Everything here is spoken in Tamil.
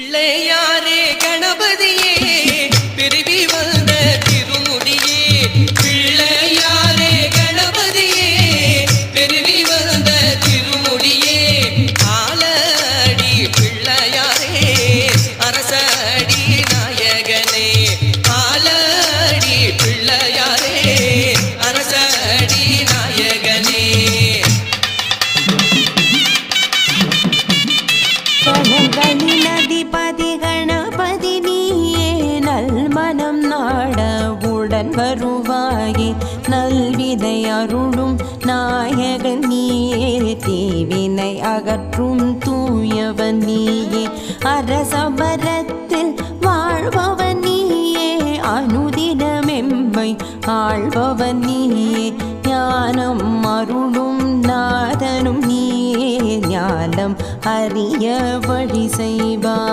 பிள்ளையாரே கணபதியே பிறவி வந்த திருமுடியே பிள்ளையாரே கணபதியே பிறவி வந்த திருமுடியே ஆலடி பிள்ளையாரே அரசடி நாயகனே ஆலடி பிள்ளையாரே அரசடி நாயகனே அதிபதி கணபதி நீயே நல்மனம் நாட உடன் வருவாயே நல்விதை அருளும் நாயகன் நீயே தீவினை அகற்றும் தூயவன் நீயே அரசபரத்தில் வாழ்பவன் நீயே அனுதினமெம்மை ஆள்பவன் நீயே ஞானம் அருளும் நாதனும் நீயே ஞானம் அறிய வழி செய்வார்.